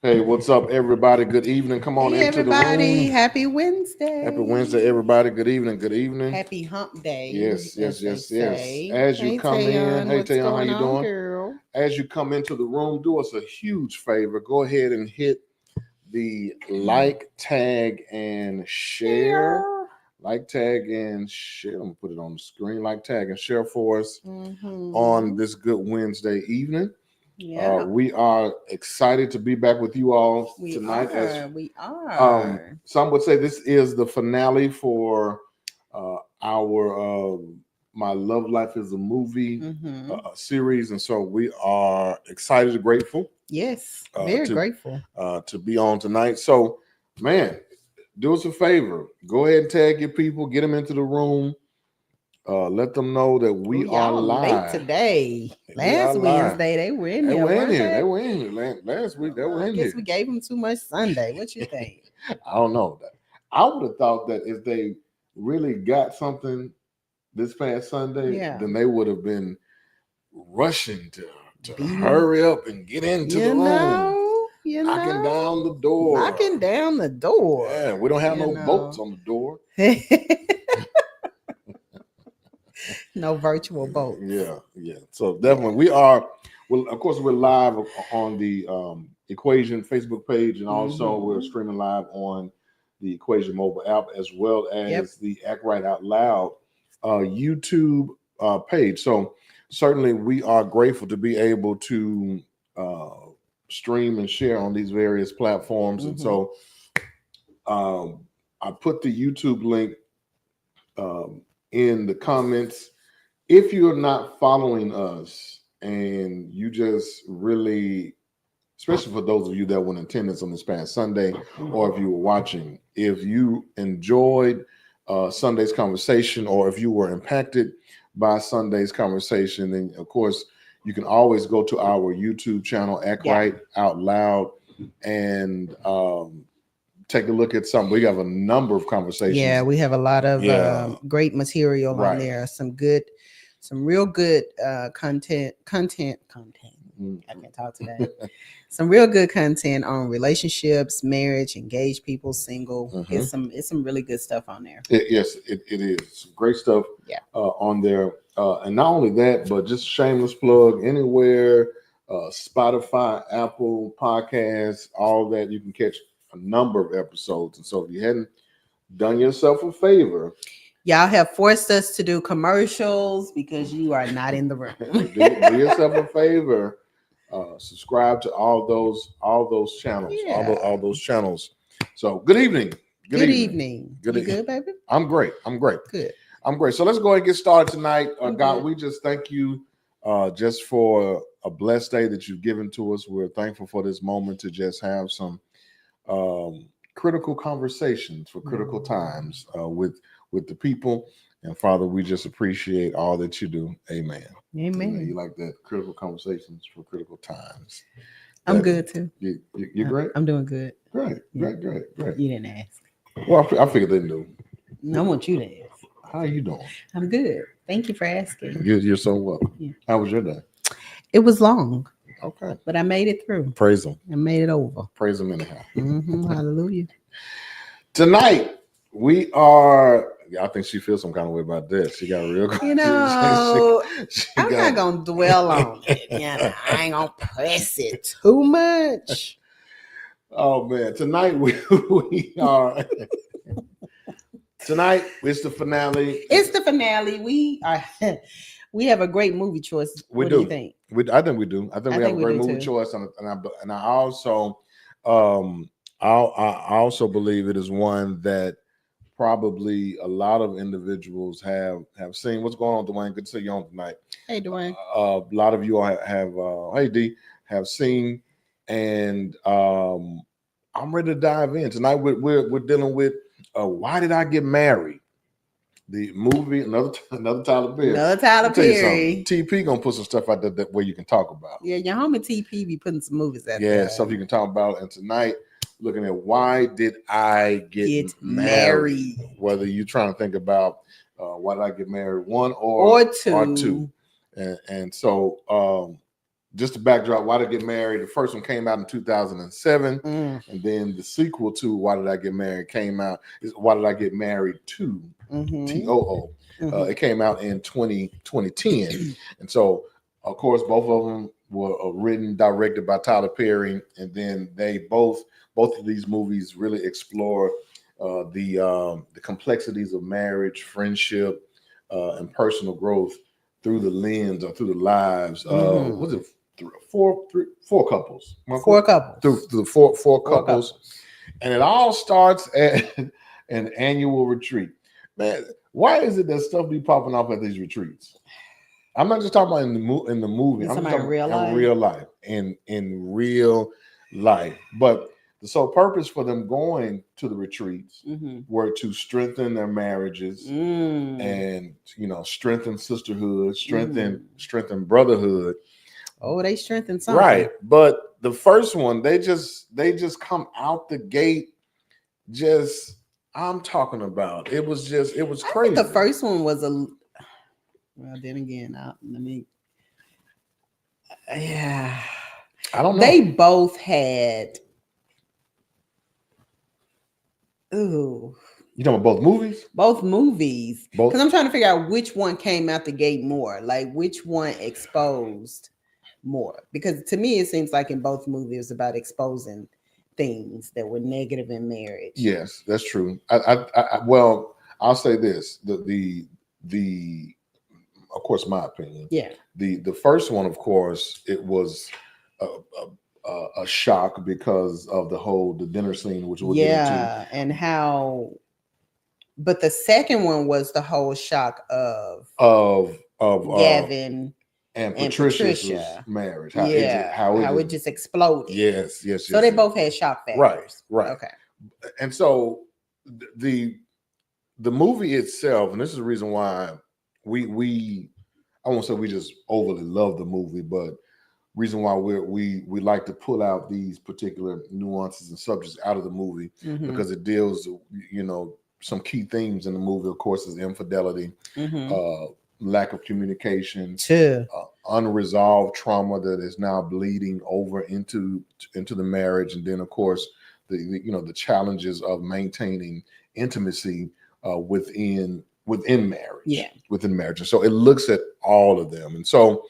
Hey, what's up, everybody? Good evening. Come on Hey into the everybody, room. happy Wednesday. Happy Wednesday, everybody. Good evening. Good evening. Happy hump day, Yes, yes, as they yes, yes. say. As you Hey come in, Tayon, hey what's Tayon, how going you on, doing? girl? As you come into the room, do us a huge favor. Go ahead and hit the like, tag, and share. Share. Like, tag, and share. I'm gonna put it on the screen. Like, tag, and share for us on Mm-hmm. this good Wednesday evening. Yeah, We are excited to be back with you all we tonight. As are. We are. some would say, this is the finale for our My Love Life is a Movie Mm-hmm. series, and so we are excited and grateful Yes, uh, very to grateful. to be on tonight. So, man, do us a favor. Go ahead and tag your people, get them into the room. Let them know that Oh, we are y'all late live. today. We are Last live. Wednesday they were in They here, were in weren't here. They they? were in here last week. They were I in guess here. we gave them too much Sunday. What you think? I don't know. I would have thought that if they really got something this past Sunday, Yeah. then they would have been rushing to Beating. hurry up and get into the room, You knocking down know, the door. knocking down the door. Yeah, we don't have You no bolts know, on the door. no virtual boats. Yeah, yeah. So definitely, Yeah. we are. Well, of course, we're live on the Equation Facebook page, and also we're Mm-hmm. streaming live on the Equation mobile app, as well Yep. as the Act Right Out Loud YouTube page. So certainly, we are grateful to be able to uh, stream and share on these various platforms. And Mm-hmm. so I put the YouTube link in the comments. If you're not following us and you just really, especially for those of you that were in attendance on this past Sunday, or if you were watching, if you enjoyed Sunday's conversation, or if you were impacted by Sunday's conversation, then of course you can always go to our YouTube channel, Act Yeah. Right Out Loud, and take a look at some. We have a number of Yeah, conversations. we have a lot of Yeah, great material on right. there. Some real good content. I Mhm. can't talk today. Some real good content on relationships, marriage, engaged people, single. Mhm. It's some really good stuff on there. Yes, it is. Some great stuff Yeah. on there. And not only that, but just shameless plug anywhere, Spotify, Apple Podcasts, all that. You can catch a number of episodes. And so if you hadn't done yourself a favor, Y'all have forced us to do commercials because you are not in the room. do yourself a favor. Subscribe to all those channels, Yeah. all those channels. So good evening. Good Good evening. evening. Good You evening. good, baby? I'm great. I'm great. Good. I'm great. So let's go ahead and get started tonight. I'm God, good. we just thank you just for a blessed day that you've given to us. We're thankful for this moment to just have some um, critical conversations for critical times with the people. And Father, we just appreciate all that you do. Amen. Amen. You Amen. like that? Critical conversations for critical times. I'm That good too. you're great. I'm doing good. Great, Yeah. great, great, great. You didn't ask. Well, I figured they knew. I want you to ask. How you doing? I'm good. Thank you for asking. You're so welcome. Yeah. How was your day? It was long, Okay. but I made it through. Praise him. I made it over. Praise him anyhow. Hallelujah. Tonight we are. I think she feels some kind of way about this. She got real. You know, she I'm not gonna dwell on it. You know, I ain't gonna press it too much. Oh man! Tonight we are. Tonight it's the finale. It's the finale. We are. We have a great movie choice. We What do. do you think? I think we do. I think we have a we great do movie too. choice, and I also, um, I also believe it is one that probably a lot of individuals have seen. What's going on, Dwayne? Good to see you on tonight. Hey, Dwayne. A lot of you all have hey D, have seen, and I'm ready to dive in tonight. We're dealing with Why Did I Get Married? The movie, another Tyler Perry. Another Tyler I'll tell you Perry. something. TP gonna put some stuff out there that where you can talk about. Yeah, your homie TP be putting some movies out Yeah, there. stuff you can talk about. And tonight, looking at Why Did I Get Married. Whether you're trying to think about Why Did I Get Married, one Or or two. two. And so just the backdrop, Why Did I Get Married? The first one came out in 2007. And then the sequel to Why Did I Get Married came out, is Why Did I Get Married to, TOO. It came out in 2010. And so, of course, both of them were written, directed by Tyler Perry. And then both of these movies really explore the complexities of marriage, friendship, and personal growth through the lens or through the lives of, was it four couples? Four couples. Through the four couples. And it all starts at an annual retreat. Man, why is it that stuff be popping off at these retreats? I'm not just talking about in the movie. I'm talking about in real life. In real life. But the sole purpose for them going to the retreats were to strengthen their marriages and, strengthen sisterhood, strengthen brotherhood. Oh, they strengthened something. Right. But the first one, they just come out the gate. I'm talking about. It was crazy. I think the first one was well, then again, yeah. I don't know. They both had. Ooh. You talking about both movies? Both movies. Because I'm trying to figure out which one came out the gate more. Like which one exposed more. Because to me, it seems like in both movies, it was about exposing things that were negative in marriage. Yes, that's true. Well, I'll say this: the of course, my opinion. Yeah. The first one, of course, it was a shock because of the dinner scene, which we'll get into. And how. But the second one was the whole shock of Gavin and Patricia's marriage. How it just exploded. Yes. So they both had shock factors. Right. Okay. And so the movie itself, and this is the reason why we I won't say we just overly love the movie, but reason why we like to pull out these particular nuances and subjects out of the movie because it deals, some key themes in the movie. Of course, is infidelity, lack of communication, unresolved trauma that is now bleeding over into the marriage, and then of course the challenges of maintaining intimacy within marriage. Within marriage. And so it looks at all of them, and so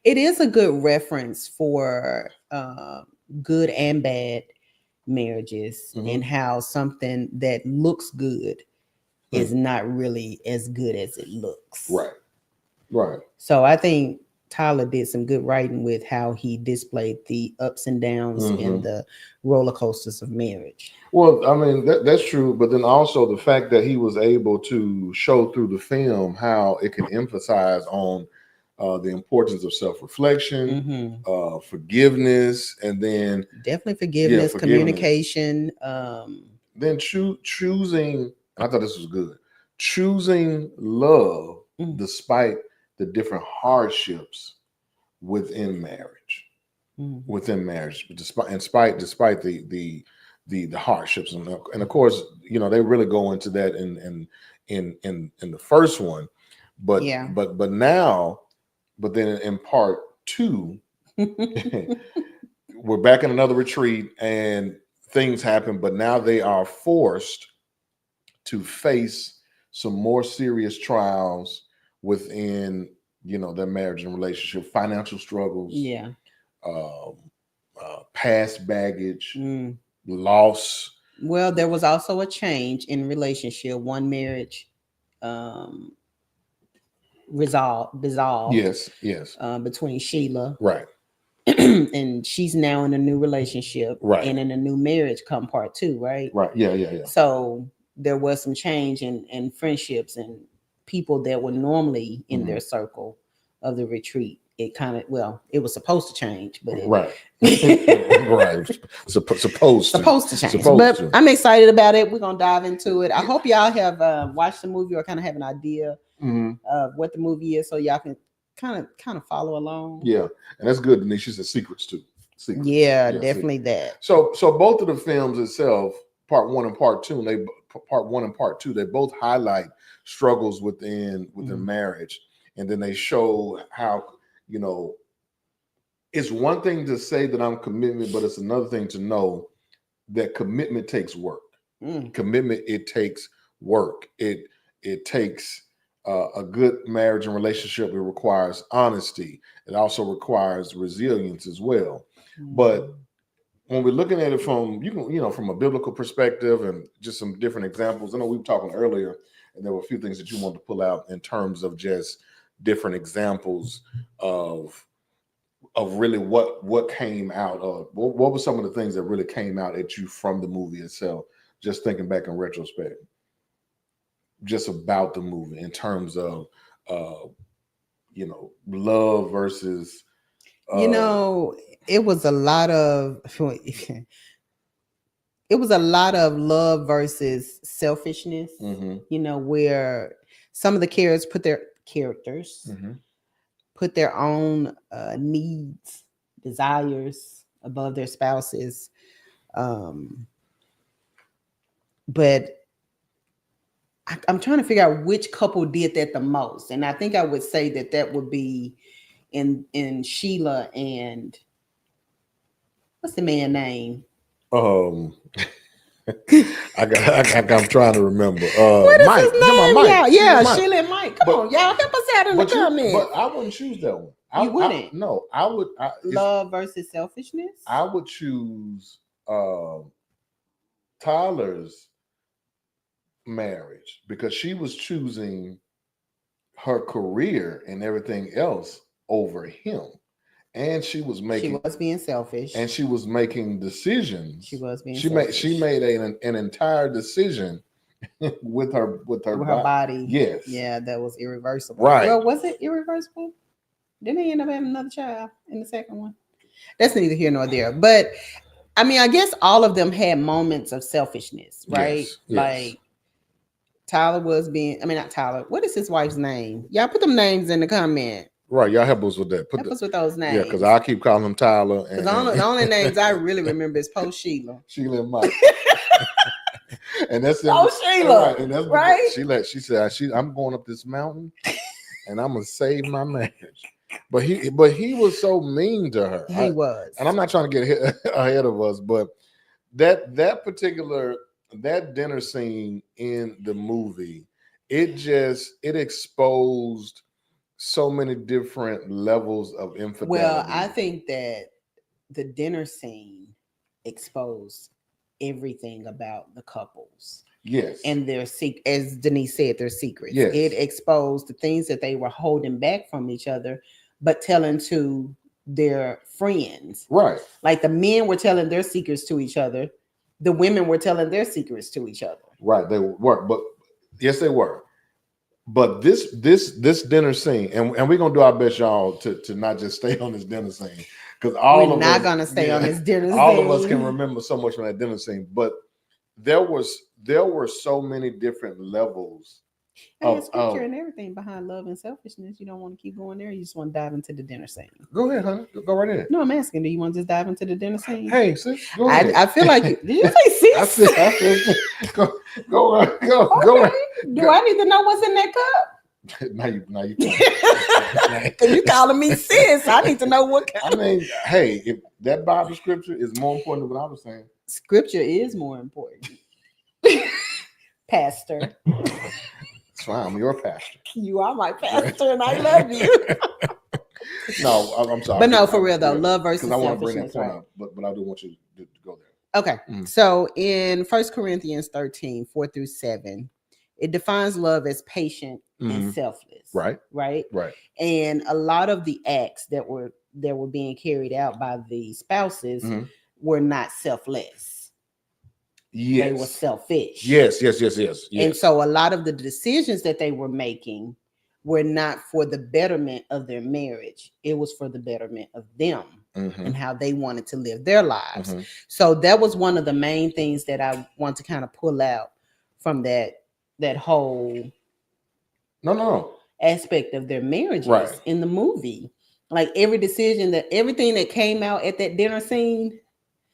it is a good reference for good and bad marriages and how something that looks good is not really as good as it looks. Right. So I think Tyler did some good writing with how he displayed the ups and downs and the roller coasters of marriage. Well, I mean, that's true. But then also the fact that he was able to show through the film how it can emphasize on the importance of self-reflection, forgiveness, and then definitely forgiveness, communication. Then choosing, I thought this was good, choosing love despite the different hardships within marriage, despite the hardships, and of course, they really go into that in the first one, but then in part two, we're back in another retreat and things happen, but now they are forced to face some more serious trials within, their marriage and relationship, financial struggles, past baggage, loss. Well, there was also a change in relationship. One marriage dissolved. Yes. Between Sheila. Right. And she's now in a new relationship. Right. And in a new marriage come part two, right? Right. Yeah. So there was some change in friendships and people that were normally in their circle of the retreat. It kind of, it was supposed to change, but right. Supposed to change. But I'm excited about it. We're gonna dive into it. I hope y'all have watched the movie or kind of have an idea of what the movie is, so y'all can kind of follow along. Yeah, and that's good, Denise. She said secrets too. Secrets. Yeah, definitely that. So both of the films itself, part one and part two, they both highlight struggles within marriage, and then they show how it's one thing to say that I'm committed, but it's another thing to know that commitment takes work. Commitment, it takes work. It takes a good marriage and relationship. It requires honesty. It also requires resilience as well. But when we're looking at it from from a biblical perspective and just some different examples, I know we were talking earlier, and there were a few things that you wanted to pull out in terms of just different examples of really what came out of what were some of the things that really came out at you from the movie itself, just thinking back in retrospect, just about the movie in terms of love versus it was a lot of love versus selfishness, where some of the characters put their own needs, desires above their spouses. But I'm trying to figure out which couple did that the most. And I think I would say that would be in Sheila and what's the man's name? I'm trying to remember. What is Mike. his name? Mike. Yeah, Sheila and Mike. Come on, y'all, help us out in the comments. But I wouldn't choose that one. You wouldn't? No, I would. Love versus selfishness? I would choose Tyler's marriage because she was choosing her career and everything else over him. And she was being selfish, and she was making decisions. She made an entire decision with her body. Yes, yeah, that was irreversible. Right? Well, was it irreversible? Didn't they end up having another child in the second one? That's neither here nor there. But I mean, I guess all of them had moments of selfishness, right? Yes. Like Tyler was not Tyler. What is his wife's name? Y'all put them names in the comment. Right, y'all help us with that. Help us with those names. Yeah, because I keep calling him Tyler. Because the only names I really remember is post Sheila. Sheila and Mike. And that's Sheila. Right. And that's right. She said, I'm going up this mountain and I'm gonna save my marriage. But he was so mean to her. He was. And I'm not trying to get ahead of us, but that dinner scene in the movie, it exposed so many different levels of infidelity. Well, I think that the dinner scene exposed everything about the couples. Yes. And their as Denise said, their secrets. Yes. It exposed the things that they were holding back from each other, but telling to their friends. Right. Like the men were telling their secrets to each other. The women were telling their secrets to each other. Right. They were. But yes, they were. But this dinner scene, and we're gonna do our best, y'all, to not just stay on this dinner scene, because we're not gonna stay on this dinner scene. All of us can remember so much from that dinner scene, but there were so many different levels. There's scripture and everything behind love and selfishness. You don't want to keep going there. You just want to dive into the dinner scene. Go ahead, honey. Go right ahead. No, I'm asking. Do you want to just dive into the dinner scene? Hey, sis, go ahead. I feel like did you say sis? I said go. Okay. Do I need to know what's in that cup? Now you Because you calling me sis. I need to know what kind. I mean, hey, if that Bible scripture is more important than what I was saying. Scripture is more important. Pastor. It's fine. I'm your pastor. You are my pastor, and I love you. No, I'm sorry. But no, for real though, love versus selfishness. I want to bring that point right? up, but I do want you to go there. Okay. So in 1 Corinthians 13, 4-7, it defines love as patient and selfless. Right. Right. Right. And a lot of the acts that were being carried out by the spouses were not selfless. Yes. They were selfish. Yes. And so a lot of the decisions that they were making were not for the betterment of their marriage. It was for the betterment of them and how they wanted to live their lives. So that was one of the main things that I want to kind of pull out from that whole aspect of their marriages in the movie. Like everything that came out at that dinner scene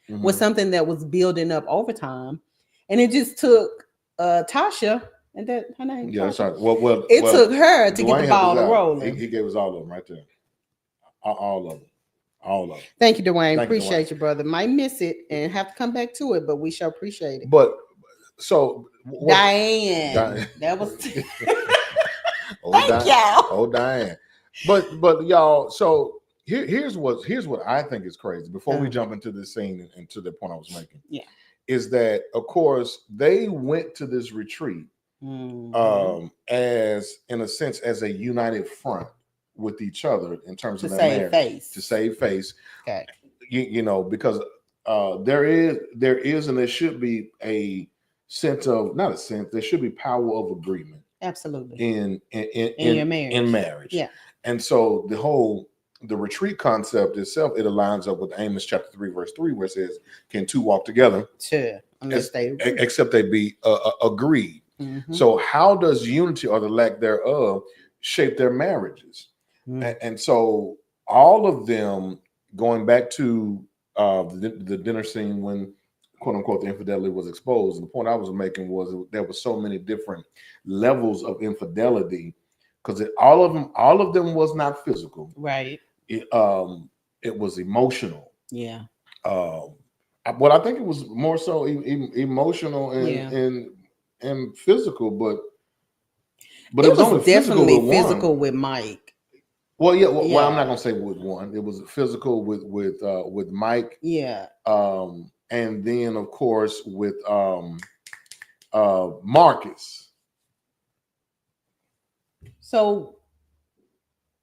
was something that was building up over time. And it just took Tasha, and that her name. Yeah, Tasha. that's right. Well, it took her to Dwayne get the ball rolling. He gave us all of them right there. All of them. All of them. Thank you, Dwayne. Thank you, Appreciate Dwayne. you, brother. Might miss it and have to come back to it, but we shall appreciate it. But so what? Diane. That was Oh, thank y'all. Oh, Diane. But y'all, so here's what I think is crazy before we jump into this scene and to the point I was making. Yeah. Is that of course they went to this retreat as in a sense as a united front with each other in terms of their marriage. To save face. Okay. You know, because there is and there should be a sense of not a sense, there should be power of agreement. Absolutely. In your marriage. In marriage. Yeah. And so the retreat concept itself, it aligns up with Amos chapter 3, verse 3, where it says, can two walk together? Sure. Unless they agree. Except they be agreed. So how does unity or the lack thereof shape their marriages? And so all of them, going back to the dinner scene when quote unquote the infidelity was exposed, and the point I was making was there were so many different levels of infidelity because all of them was not physical, right? It was emotional. Yeah. But I think it was more so emotional and physical, but it was only definitely physical with Mike. Well, yeah. Well, I'm not gonna say with one. It was physical with Mike. Yeah. And then of course with Marcus. So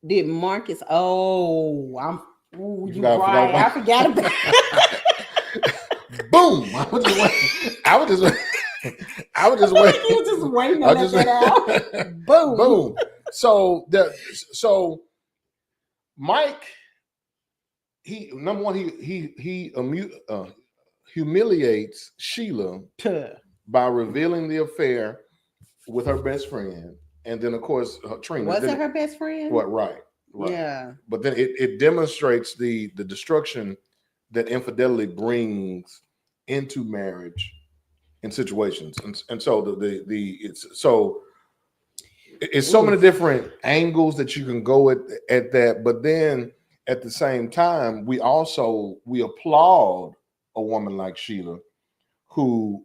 did Marcus? Oh, you right. I forgot about. Boom! I was just waiting. I was just waiting. You were just waiting to let that out. Boom! Boom! So Mike, he number one, he humiliates Sheila by revealing the affair with her best friend, and then of course Trina. Was it her best friend? What? Right. Yeah. But then it demonstrates the destruction that infidelity brings into marriage in situations, and so it's so many different angles that you can go at that, but then at the same time we applaud a woman like Sheila who,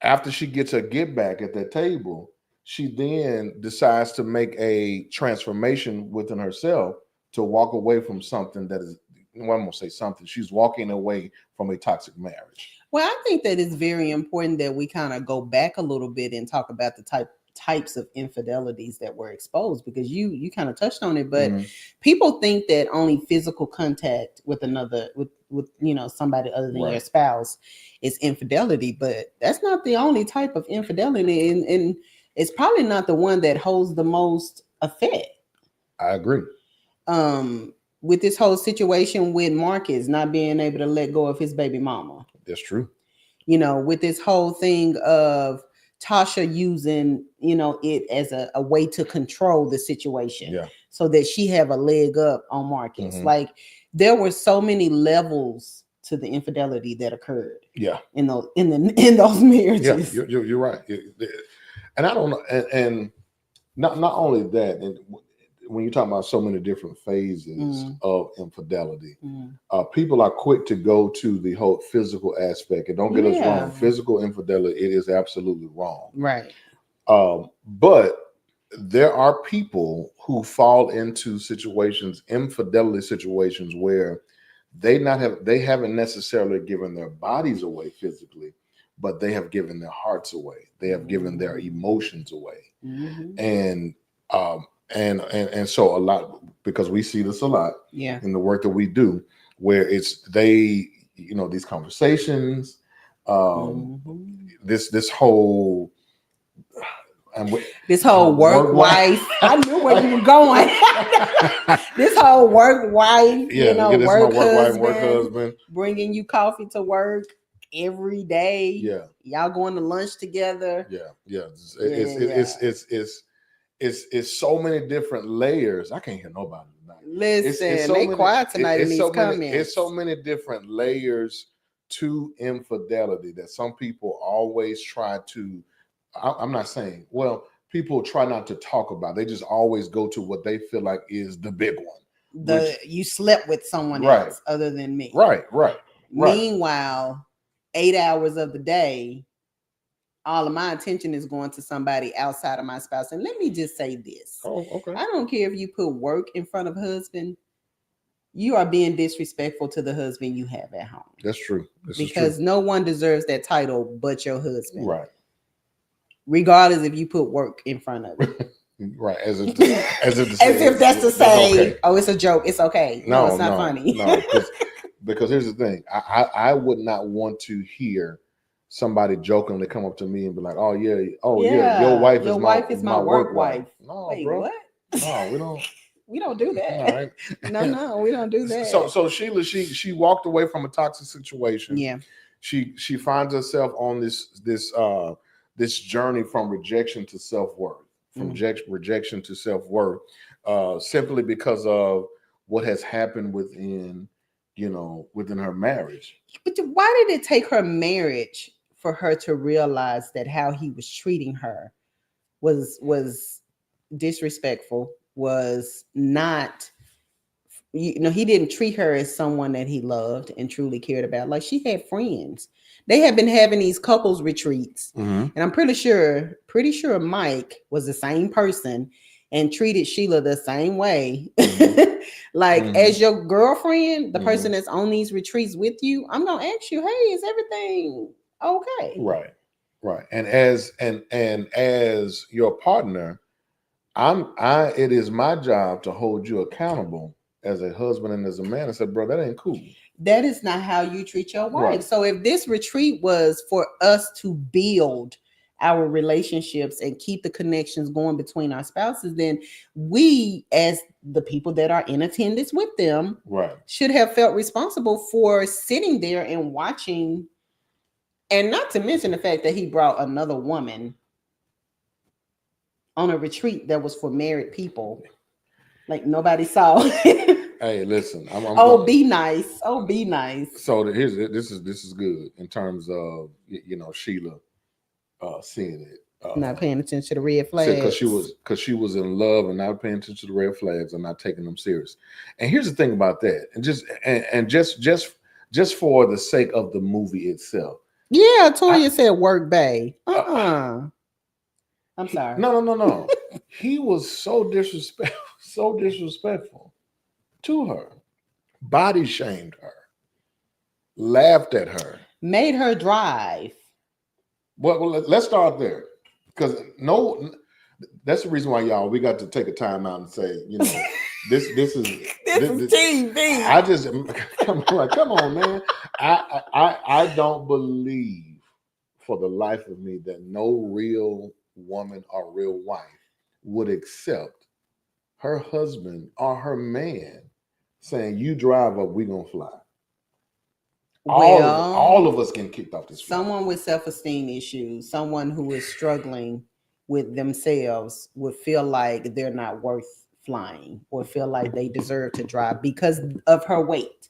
after she gets her get back at that table, she then decides to make a transformation within herself to walk away from something that is, well, I'm gonna say something. She's walking away from a toxic marriage. Well, I think that it's very important that we kind of go back a little bit and talk about the types of infidelities that were exposed, because you kind of touched on it, but people think that only physical contact with another with somebody other than your spouse is infidelity, but that's not the only type of infidelity, and it's probably not the one that holds the most effect. I agree. With this whole situation with Marcus not being able to let go of his baby mama. That's true. With this whole thing of Tasha using, it as a way to control the situation, so that she have a leg up on Marcus. Like, there were so many levels to the infidelity that occurred. Yeah, in those marriages. Yeah, you're right. And I don't know, and not only that, and when you're talking about so many different phases of infidelity, people are quick to go to the whole physical aspect. And don't get us wrong, physical infidelity, it is absolutely wrong. Right. But there are people who fall into situations, infidelity situations, where they haven't necessarily given their bodies away physically, but they have given their hearts away. They have given their emotions away. And so a lot, because we see this a lot in the work that we do, where it's these conversations, this whole work wife. I knew where you were going. This whole work wife, work husband, bringing you coffee to work every day. Yeah, y'all going to lunch together. It's so many different layers. I can't hear nobody tonight. Listen, they quiet tonight in these comments. It's so many different layers to infidelity that some people always try to. I'm not saying, well, people try not to talk about. They just always go to what they feel like is the big one. You slept with someone Right. else other than me. Right. Meanwhile, 8 hours of the day, all of my attention is going to somebody outside of my spouse. And let me just say this. Oh, okay. I don't care if you put work in front of husband, you are being disrespectful to the husband you have at home. That's true. Because no one deserves that title but your husband. Right. Regardless if you put work in front of it. Right. As if that's to say, okay. Oh, it's a joke. It's okay. No, it's not funny. No, because here's the thing. I would not want to hear somebody jokingly come up to me and be like, "Oh yeah, your wife is my work wife." No, wait, bro. What? No, we don't. We don't do that. All right. No, we don't do that. So Sheila, she walked away from a toxic situation. Yeah. She finds herself on this journey from rejection to self-worth, from rejection to self-worth, simply because of what has happened within her marriage. But why did it take her marriage for her to realize that how he was treating her was disrespectful, was not, he didn't treat her as someone that he loved and truly cared about. Like, she had friends. They had been having these couples retreats. And I'm pretty sure Mike was the same person and treated Sheila the same way. Like, as your girlfriend, the person that's on these retreats with you, I'm gonna ask you, hey, is everything okay? Right. And as your partner, it is my job to hold you accountable as a husband and as a man. I said, bro, that ain't cool. That is not how you treat your wife. Right. So if this retreat was for us to build our relationships and keep the connections going between our spouses, then we, as the people that are in attendance with them, should have felt responsible for sitting there and watching. And not to mention the fact that he brought another woman on a retreat that was for married people. Like, nobody saw. Hey, listen. Be nice. Oh, be nice. So this is good in terms of Sheila seeing it. Not paying attention to the red flags. Because she was in love and not paying attention to the red flags and not taking them serious. And here's the thing about that, and just for the sake of the movie itself. Yeah, Toya said work bay. I'm sorry. No. He was so disrespectful to her, body shamed her, laughed at her, made her drive. Well, let's start there, because that's the reason why, y'all, we got to take a time out and say, this is TV. I just come on, man. I don't believe for the life of me that no real woman or real wife would accept her husband or her man saying, "You drive up, we gonna fly." All of us get kicked off this flight. Someone with self-esteem issues, someone who is struggling with themselves, would feel like they're not worth flying or feel like they deserve to drive because of her weight.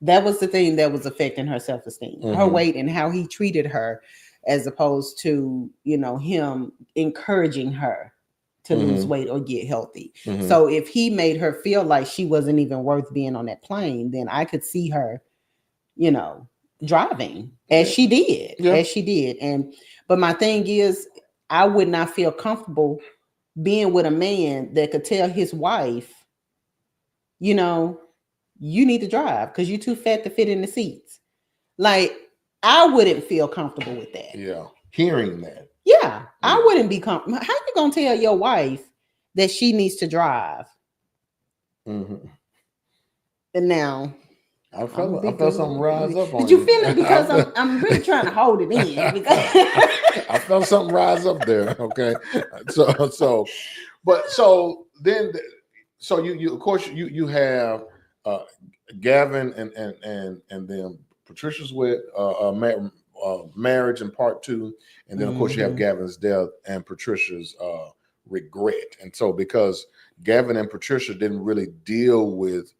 That was the thing that was affecting her self-esteem, her weight and how he treated her, as opposed to, him encouraging her to lose weight or get healthy. So if he made her feel like she wasn't even worth being on that plane, then I could see her, driving as she did. But my thing is, I would not feel comfortable being with a man that could tell his wife, you need to drive because you're too fat to fit in the seats. Like, I wouldn't feel comfortable with that. Yeah. Hearing that. Yeah. I wouldn't be comfortable. How you going to tell your wife that she needs to drive? And now, I felt something rise up on you. Did you feel it? Because I'm really trying to hold it in. Because I felt something rise up there. Okay. So you of course you have Gavin and then Patricia's marriage in part 2, and then of course you have Gavin's death and Patricia's regret. And so because Gavin and Patricia didn't really deal with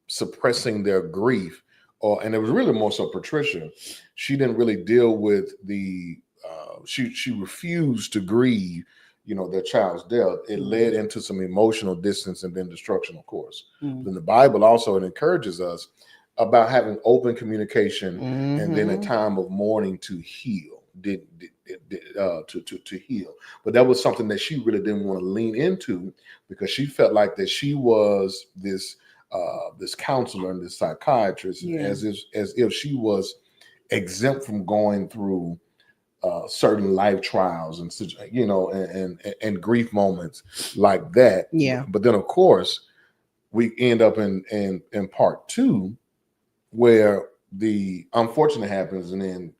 suppressing their grief, and it was really more so Patricia, she didn't really deal with the she refused to grieve their child's death, it Mhm. led into some emotional distance and then destruction, of course. Mhm. Then the Bible also, it encourages us about having open communication and then a Mhm. time of mourning to heal, to heal. But that was something that she really didn't want to lean into, because she felt like that she was this counselor and this psychiatrist, Yeah. as if she was exempt from going through certain life trials and and grief moments like that. Yeah. But then, of course, we end up in part two, where the unfortunate happens, and then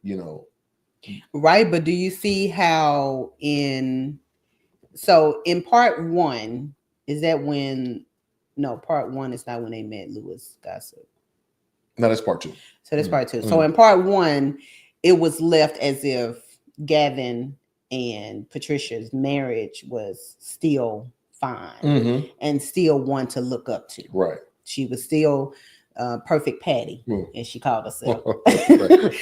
Right, but do you see how so in part one, is that when no, part one is not when they met Lewis Gossip. no, that's part two. So that's part two. Mm-hmm. So in part one, it was left as if Gavin and Patricia's marriage was still fine, Mm-hmm. and still one to look up to. Right. She was still perfect Patty, as she called herself. Right.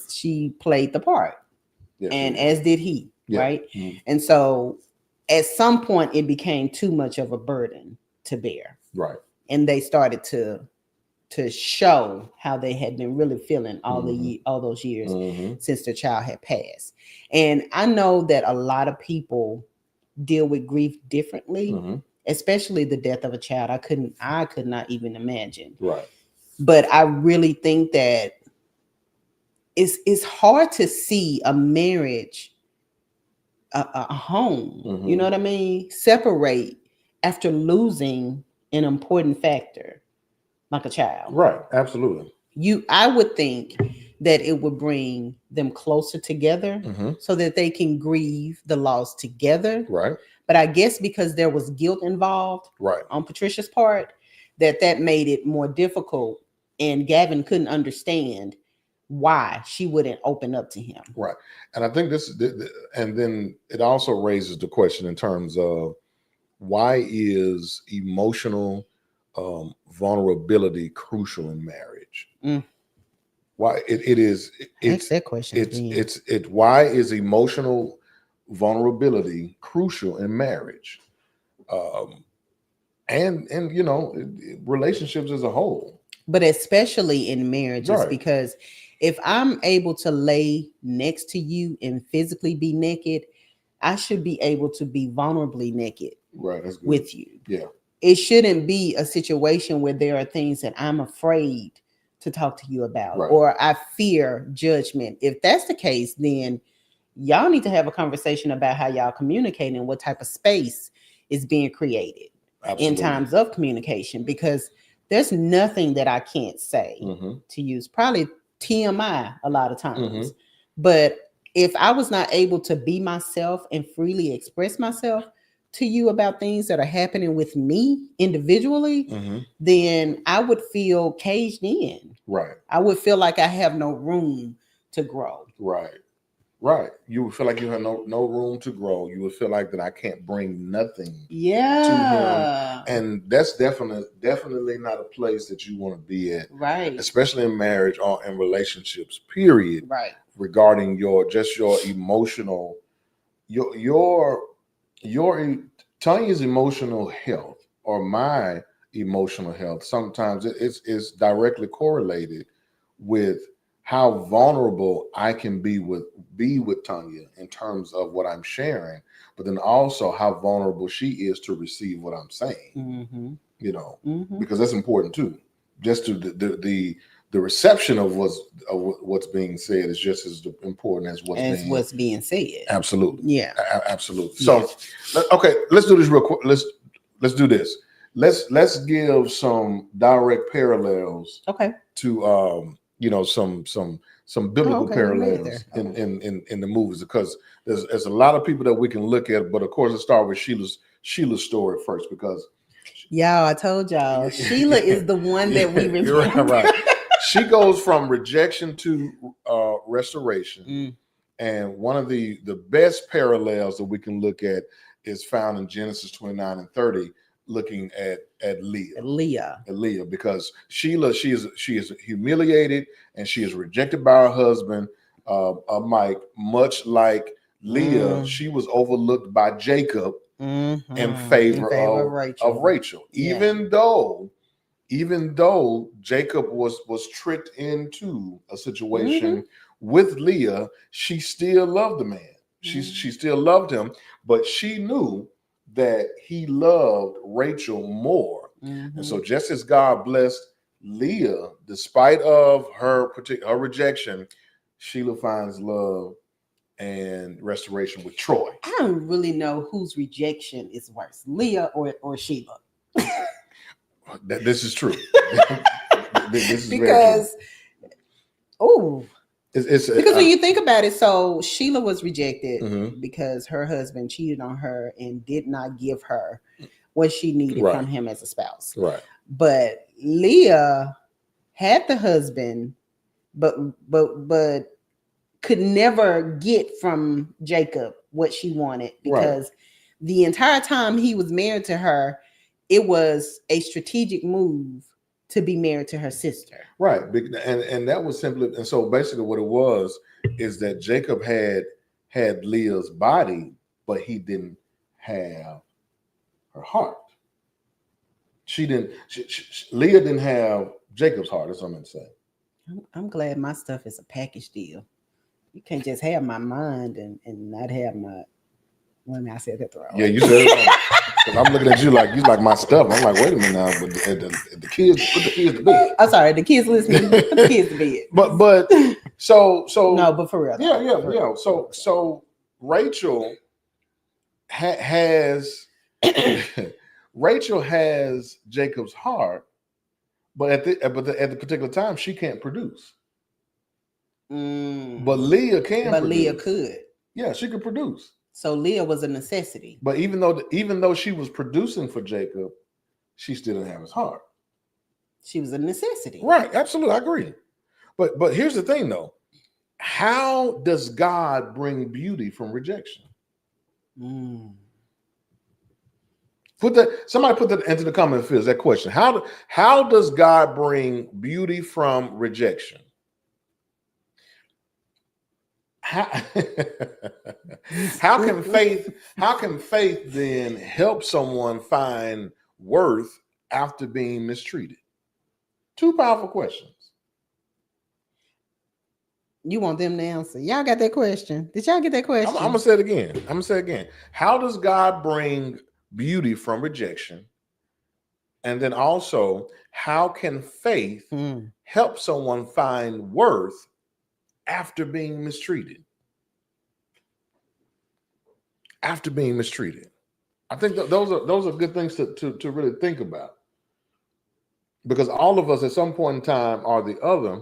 She played the part, Yes, and as did he. Yeah. Right. Mm-hmm. And so at some point it became too much of a burden to bear. Right. And they started to show how they had been really feeling all those years since their child had passed. And I know that a lot of people deal with grief differently, especially the death of a child. I could not even imagine. Right. But I really think that it's hard to see a marriage, a home, you know what I mean, separate after losing an important factor like a child. Right. Absolutely. I would think that it would bring them closer together so that they can grieve the loss together. Right. But I guess because there was guilt involved on Patricia's part, that made it more difficult, and Gavin couldn't understand why she wouldn't open up to him. Right. And I think and then it also raises the question in terms of, why is emotional vulnerability crucial in marriage? Why it is? Ask that question. Why is emotional vulnerability crucial in marriage, and relationships as a whole? But especially in marriages, because if I'm able to lay next to you and physically be naked, I should be able to be vulnerably naked with you. Yeah. It shouldn't be a situation where there are things that I'm afraid to talk to you about, or I fear judgment. If that's the case, then y'all need to have a conversation about how y'all communicate and what type of space is being created in times of communication, because there's nothing that I can't say to use. Probably TMI a lot of times. But if I was not able to be myself and freely express myself to you about things that are happening with me individually, then I would feel caged in. Right. I would feel like I have no room to grow. Right. Right. You would feel like you have no room to grow. You would feel like that I can't bring nothing to him. And that's definitely not a place that you want to be at. Right. Especially in marriage or in relationships, period. Right. Regarding your emotional, your Tanya's emotional health, or my emotional health, sometimes it's directly correlated with how vulnerable I can be with Tanya in terms of what I'm sharing, but then also how vulnerable she is to receive what I'm saying. Because that's important too. Just to the reception of what's being said is just as important as what's being said. Absolutely. Yeah. Absolutely. So, okay, let's do this real quick. Let's do this. Let's give some direct parallels. Okay. To some biblical parallels in the movies, because there's a lot of people that we can look at, but of course it starts with Sheila's story first, because I told y'all Sheila is the one that we remember. Right. She goes from rejection to restoration. And one of the best parallels that we can look at is found in Genesis 29 and 30, looking at Leah, because Sheila, she is humiliated and she is rejected by her husband, Mike, much like Leah, she was overlooked by Jacob in favor of Rachel. Yeah. Even though Jacob was tricked into a situation with Leah, she still loved the man. She still loved him, but she knew that he loved Rachel more. And so just as God blessed Leah, despite of her rejection, Sheila finds love and restoration with Troy. I don't really know whose rejection is worse, Leah or Sheila. This is true. This is because it's because when you think about it, so Sheila was rejected Mhm. because her husband cheated on her and did not give her what she needed Right. from him as a spouse. Right. But Leah had the husband, but could never get from Jacob what she wanted, because the entire time he was married to her, it was a strategic move to be married to her sister. Right. And that was simply, and so basically what it was is that Jacob had Leah's body, but he didn't have her heart. Leah didn't have Jacob's heart, that's what I'm going to say. I'm glad my stuff is a package deal. You can't just have my mind and not have my. Well, I said that wrong. Yeah, you said it wrong. I'm looking at you like my stuff. I'm like, wait a minute now. But the kids, put the kids to bed. I'm sorry, the kids listening. Put the kids to bed. But so no, but for real. Yeah. So Rachel has Rachel has Jacob's heart, but at the particular time she can't produce. But Leah can. But produce. Leah could. Yeah, she could produce. So Leah was a necessity. But even though she was producing for Jacob, she still didn't have his heart. She was a necessity. Right, absolutely, I agree. But here's the thing though. How does God bring beauty from rejection? Somebody put that into the comment field, that question. How does God bring beauty from rejection? How can faith then help someone find worth after being mistreated? Two powerful questions. You want them to answer. Y'all got that question? Did y'all get that question? I'm gonna say it again. How does God bring beauty from rejection? And then also, how can faith help someone find worth after being mistreated? After being mistreated, I think those are good things to really think about, because all of us at some point in time or the other,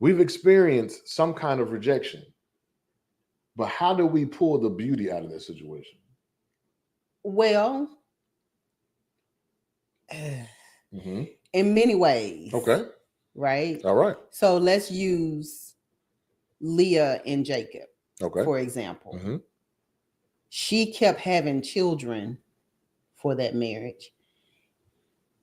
we've experienced some kind of rejection. But how do we pull the beauty out of that situation? Well, in many ways. Okay. Right. All right. So let's use Leah and Jacob. Okay. For example, she kept having children for that marriage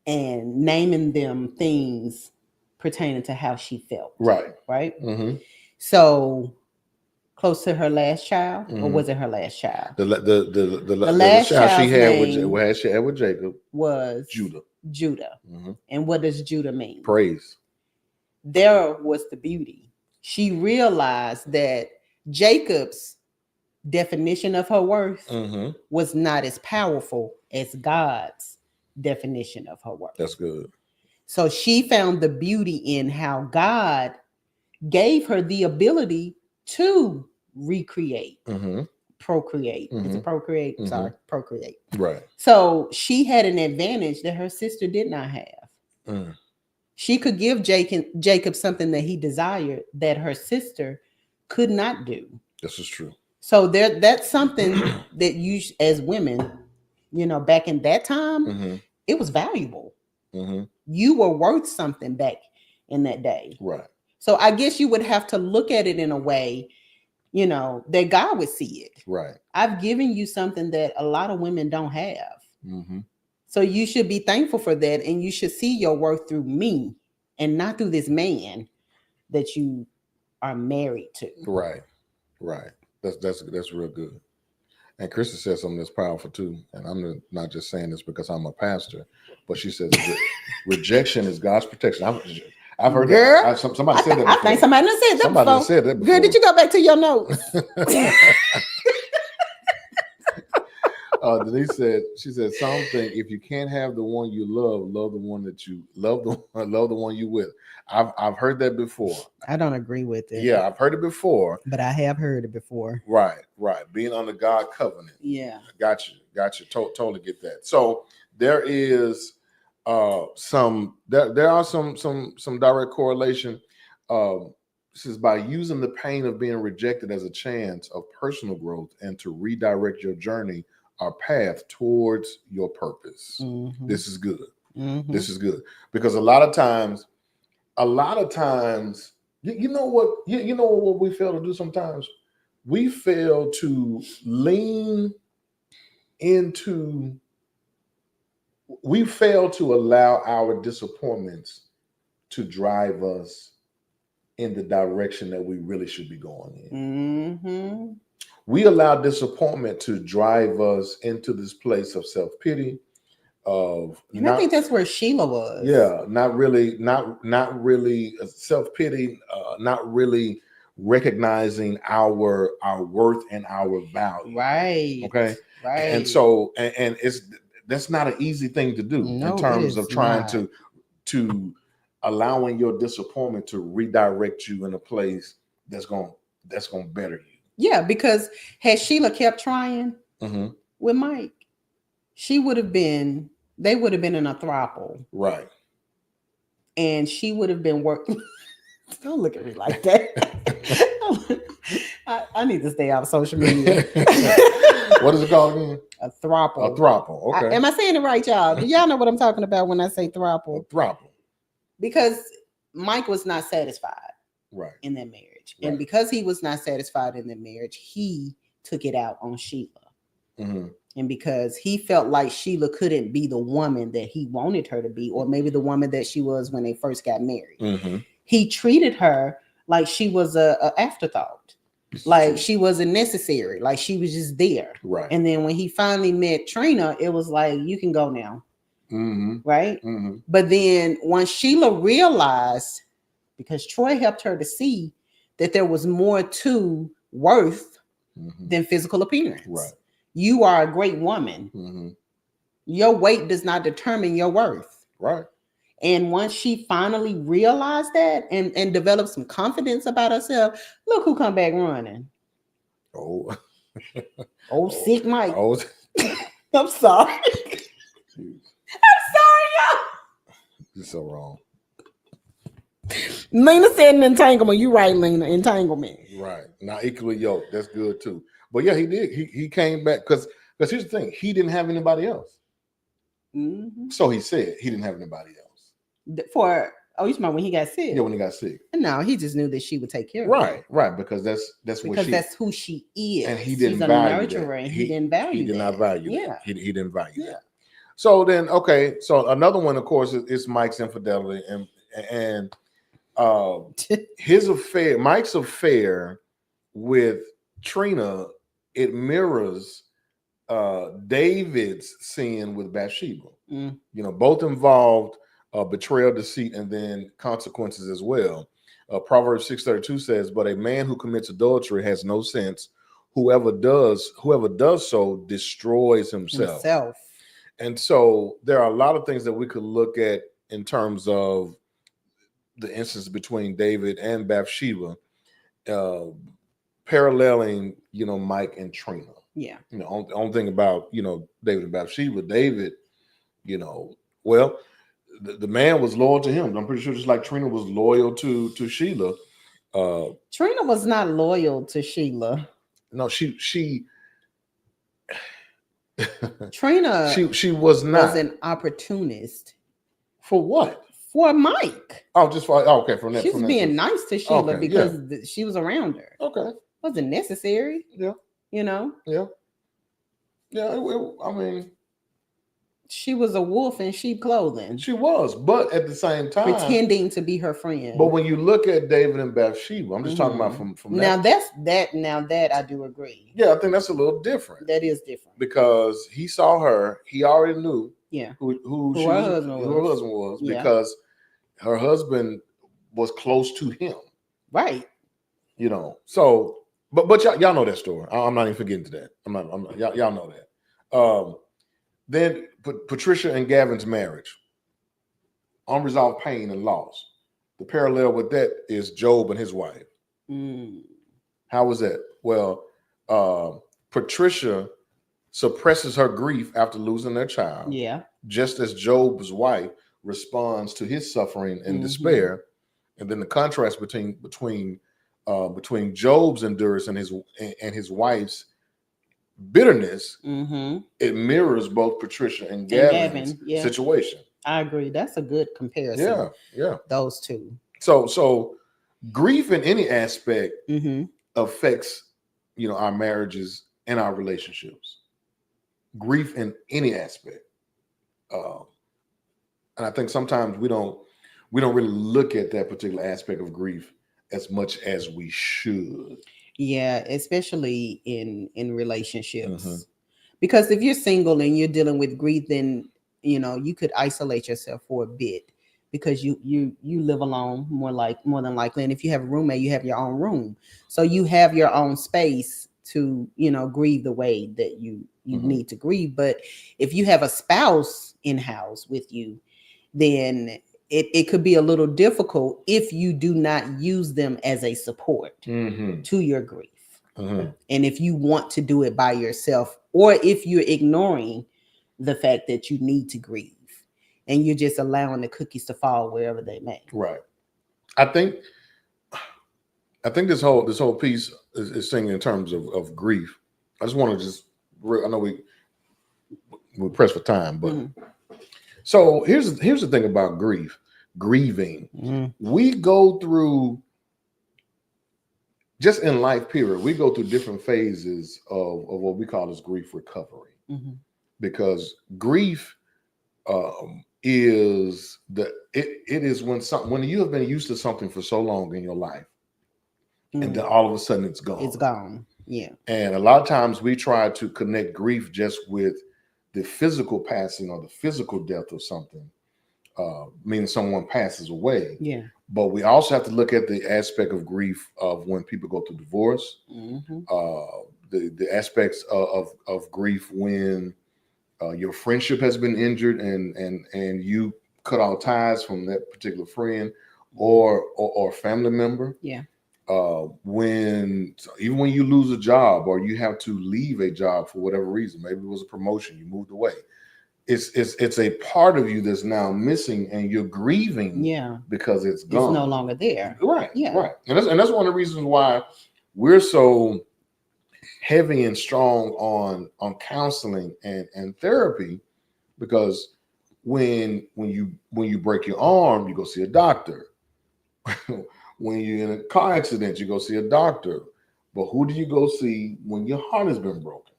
and naming them things pertaining to how she felt. Right. Right. So close to her last child, or was it her last child? The last child she had with Jacob was Judah. And what does Judah mean? Praise. There was the beauty. She realized that Jacob's definition of her worth was not as powerful as God's definition of her worth. That's good. So she found the beauty in how God gave her the ability to recreate, procreate. Is it procreate? Sorry, procreate. Right. So she had an advantage that her sister did not have. She could give Jacob something that he desired that her sister could not do. This is true. So that's something that you, as women, back in that time, it was valuable. You were worth something back in that day. Right. So I guess you would have to look at it in a way, that God would see it. Right. I've given you something that a lot of women don't have. So you should be thankful for that, and you should see your worth through me and not through this man that you are married to. Right. Right. That's real good. And Krista said something that's powerful too. And I'm not just saying this because I'm a pastor, but she says rejection is God's protection. I've heard Girl, that. Somebody said that before. I think somebody done said that Somebody before. said that before. Girl, did you go back to your notes? Denise said, she said something. If you can't have the one you love the one that you love the one you with. I've heard that before. I don't agree with it. Yeah, I've heard it before. But I have heard it before. Right. Being under God covenant. Yeah. Got you. Totally get that. So there is there are some direct correlation. This is by using the pain of being rejected as a chance of personal growth and to redirect your journey or path towards your purpose. Mm-hmm. This is good. Mm-hmm. This is good because a lot of times, you know what we fail to do sometimes? We fail to allow our disappointments to drive us in the direction that we really should be going in. Mm-hmm. We allow disappointment to drive us into this place of self-pity, and I think that's where Sheila was. Yeah, not really self-pity, not really recognizing our worth and our value. Right. Okay. Right. And so and that's not an easy thing to do in terms of trying to allowing your disappointment to redirect you in a place that's going to better you. Yeah, because had Sheila kept trying with Mike, they would have been in a throuple. Right. And she would have been working. Don't look at me like that. I need to stay out of social media. What is it called again? A throuple. A throuple. Okay. Am I saying it right, y'all? Do y'all know what I'm talking about when I say throuple? A throuple. Because Mike was not satisfied in that marriage. Right. And because he was not satisfied in the marriage, he took it out on Sheila. Mm-hmm. And because he felt like Sheila couldn't be the woman that he wanted her to be, or maybe the woman that she was when they first got married, he treated her like she was a afterthought, like she wasn't necessary, like she was just there. Right. And then when he finally met Trina, it was like, you can go now. Right. But then once Sheila realized, because Troy helped her to see that there was more to worth than physical appearance. Right. You are a great woman. Your weight does not determine your worth. Right. And once she finally realized that and developed some confidence about herself, look who come back running. Oh, sick Mike. Oh. I'm sorry. I'm sorry, y'all. You're so wrong. Lena said an entanglement. You right, Lena. Entanglement. Right. Now equally yoked. That's good too. But yeah, he did. He came back because here's the thing. He didn't have anybody else. So he said he didn't have anybody else. You talking about when he got sick? Yeah, when he got sick. No, he just knew that she would take care of him. Right. Because that's who she is. And he didn't value that. And he didn't value He did not value that. Yeah. He didn't value that. So then, okay. So another one, of course, is Mike's infidelity and Mike's affair with Trina, it mirrors David's sin with Bathsheba. Both involved betrayal, deceit, and then consequences as well. Proverbs 6:32 says, "But a man who commits adultery has no sense. Whoever does so destroys himself." And so there are a lot of things that we could look at in terms of the instance between David and Bathsheba, paralleling, Mike and Trina. Yeah. Only thing about, David and Bathsheba, David, the man was loyal to him. I'm pretty sure just like Trina was loyal to Sheila. Trina was not loyal to Sheila. No, she Trina she was not. Was an opportunist. For what? For Mike. Oh, just for okay. From that, she was being nice to Sheila because she was around her. Okay, wasn't necessary. Yeah, Yeah. I mean, She was a wolf in sheep clothing, She was, but at the same time, pretending to be her friend. But when you look at David and Bathsheba, I'm just talking about Mhm. from now that. now that I do agree. Yeah, I think that's a little different That is different. because he saw her. He already knew Yeah. who her husband her was. husband was Yeah. because her husband was close to him. Right. You know. So, but y'all know that story. I'm not even forgetting to that. I'm not y'all know that. Then Patricia and Gavin's marriage, unresolved pain and loss. The parallel with that is Job and his wife. Mm. How was that? Well, Patricia suppresses her grief after losing their child. Yeah. Just as Job's wife responds to his suffering and despair. And then the contrast between Job's endurance and his wife's bitterness, it mirrors both Patricia and Gavin's situation. I agree. That's a good comparison. Yeah, yeah. Those two. So grief in any aspect affects, our marriages and our relationships. Grief in any aspect, and I think sometimes we don't really look at that particular aspect of grief as much as we should. Yeah, especially in relationships, because if you're single and you're dealing with grief, then you could isolate yourself for a bit because you live alone more than likely, and if you have a roommate, you have your own room, so you have your own space to grieve the way that you need to grieve. But if you have a spouse in house with you, then it could be a little difficult if you do not use them as a support to your grief. And if you want to do it by yourself, or if you're ignoring the fact that you need to grieve and you're just allowing the cookies to fall wherever they may. Right. I think this whole piece is saying in terms of grief. I just want to I know we're pressed for time, but so here's the thing about grieving. We go through, just in life period, we go through different phases of what we call as grief recovery, because grief is it is when you have been used to something for so long in your life, and then all of a sudden it's gone. It's gone. Yeah. And a lot of times we try to connect grief just with the physical passing or the physical death of something, meaning someone passes away. Yeah. But we also have to look at the aspect of grief of when people go through divorce, the aspects of grief when your friendship has been injured and you cut all ties from that particular friend or family member. Yeah. When you lose a job or you have to leave a job for whatever reason, maybe it was a promotion, you moved away. It's a part of you that's now missing, and you're grieving. Yeah, because it's gone. It's no longer there. Right. Yeah. Right. And that's one of the reasons why we're so heavy and strong on counseling and therapy, because when you break your arm, you go see a doctor. When you're in a car accident, you go see a doctor. But who do you go see when your heart has been broken?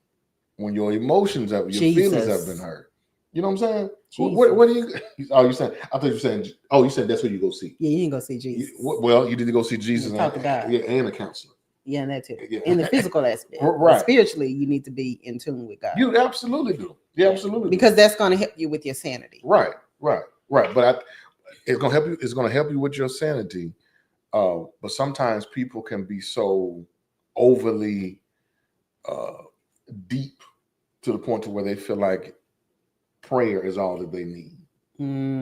When your emotions your feelings have been hurt? You know what I'm saying? What do you? Oh, you saying? I thought you were saying. Oh, you said that's what you go see. Yeah, you didn't go see Jesus. Well, you need to go see Jesus and a counselor. Yeah, and that too. Yeah. In the physical aspect, right? But spiritually, you need to be in tune with God. You absolutely do. Yeah, absolutely. Because that's going to help you with your sanity. Right. But it's going to help you. It's going to help you with your sanity. But sometimes people can be so overly deep to the point to where they feel like prayer is all that they need.